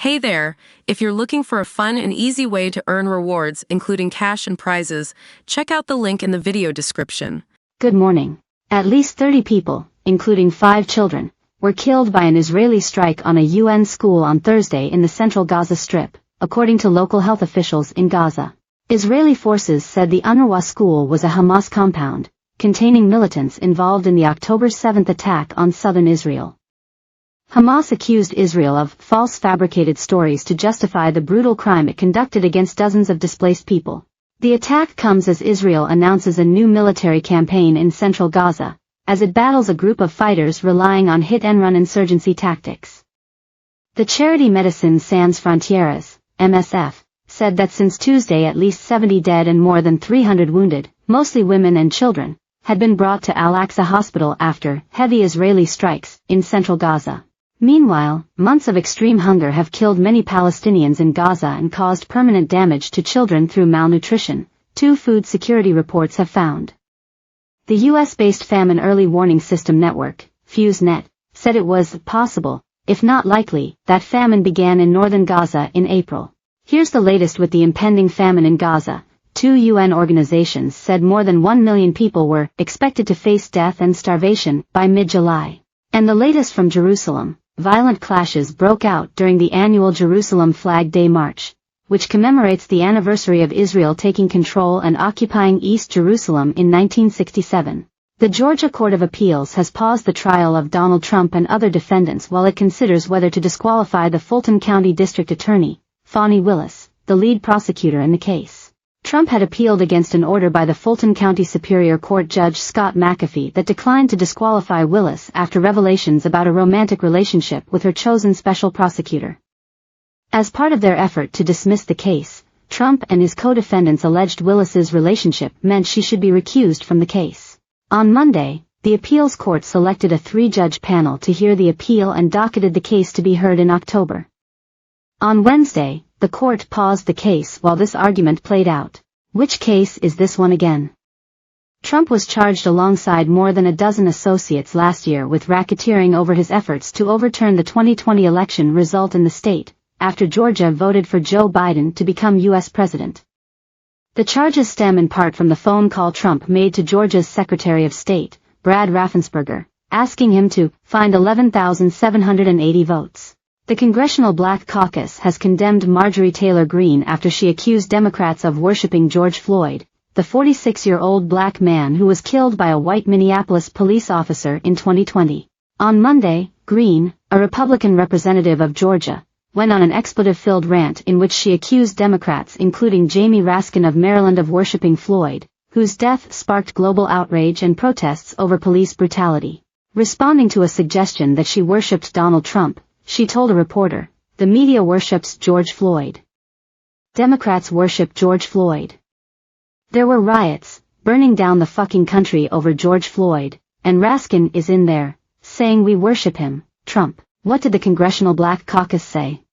Hey there! If you're looking for a fun and easy way to earn rewards, including cash and prizes, check out the link in the video description. Good morning. At least 30 people, including 5 children, were killed by an Israeli strike on a UN school on Thursday in the central Gaza Strip, according to local health officials in Gaza. Israeli forces said the Unrwa school was a Hamas compound, containing militants involved in the October 7 attack on southern Israel. Hamas accused Israel of false fabricated stories to justify the brutal crime it conducted against dozens of displaced people. The attack comes as Israel announces a new military campaign in central Gaza, as it battles a group of fighters relying on hit-and-run insurgency tactics. The charity Médecins Sans Frontières, MSF, said that since Tuesday at least 70 dead and more than 300 wounded, mostly women and children, had been brought to Al-Aqsa Hospital after heavy Israeli strikes in central Gaza. Meanwhile, months of extreme hunger have killed many Palestinians in Gaza and caused permanent damage to children through malnutrition, 2 food security reports have found. The US-based Famine Early Warning System network, FuseNet, said it was possible, if not likely, that famine began in northern Gaza in April. Here's the latest with the impending famine in Gaza. 2 UN organizations said more than 1 million people were expected to face death and starvation by mid-July. And the latest from Jerusalem. Violent clashes broke out during the annual Jerusalem Flag Day March, which commemorates the anniversary of Israel taking control and occupying East Jerusalem in 1967. The Georgia Court of Appeals has paused the trial of Donald Trump and other defendants while it considers whether to disqualify the Fulton County District Attorney, Fani Willis, the lead prosecutor in the case. Trump had appealed against an order by the Fulton County Superior Court Judge Scott McAfee that declined to disqualify Willis after revelations about a romantic relationship with her chosen special prosecutor. As part of their effort to dismiss the case, Trump and his co-defendants alleged Willis's relationship meant she should be recused from the case. On Monday, the appeals court selected a 3-judge panel to hear the appeal and docketed the case to be heard in October. On Wednesday, the court paused the case while this argument played out. Which case is this one again? Trump was charged alongside more than a dozen associates last year with racketeering over his efforts to overturn the 2020 election result in the state, after Georgia voted for Joe Biden to become U.S. president. The charges stem in part from the phone call Trump made to Georgia's Secretary of State, Brad Raffensperger, asking him to find 11,780 votes. The Congressional Black Caucus has condemned Marjorie Taylor Greene after she accused Democrats of worshiping George Floyd, the 46-year-old black man who was killed by a white Minneapolis police officer in 2020. On Monday, Greene, a Republican representative of Georgia, went on an expletive-filled rant in which she accused Democrats including Jamie Raskin of Maryland of worshiping Floyd, whose death sparked global outrage and protests over police brutality. Responding to a suggestion that she worshipped Donald Trump, she told a reporter, "The media worships George Floyd. Democrats worship George Floyd. There were riots, burning down the fucking country over George Floyd, and Raskin is in there, saying we worship him, Trump." What did the Congressional Black Caucus say?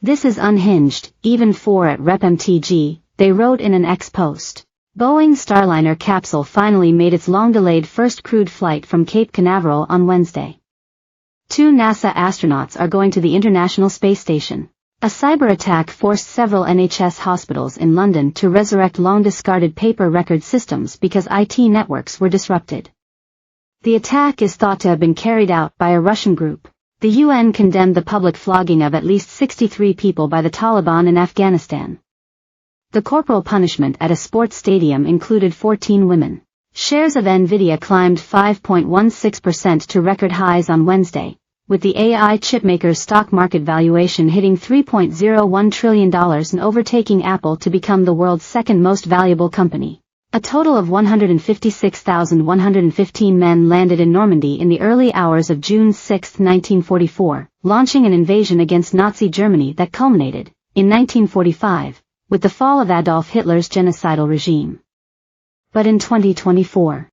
"This is unhinged, even for at Rep MTG, they wrote in an X post. Boeing Starliner capsule finally made its long-delayed first crewed flight from Cape Canaveral on Wednesday. 2 NASA astronauts are going to the International Space Station. A cyber attack forced several NHS hospitals in London to resurrect long-discarded paper record systems because IT networks were disrupted. The attack is thought to have been carried out by a Russian group. The UN condemned the public flogging of at least 63 people by the Taliban in Afghanistan. The corporal punishment at a sports stadium included 14 women. Shares of Nvidia climbed 5.16% to record highs on Wednesday, with the AI chipmaker's stock market valuation hitting $3.01 trillion and overtaking Apple to become the world's second most valuable company. A total of 156,115 men landed in Normandy in the early hours of June 6, 1944, launching an invasion against Nazi Germany that culminated, in 1945, with the fall of Adolf Hitler's genocidal regime. But in 2024,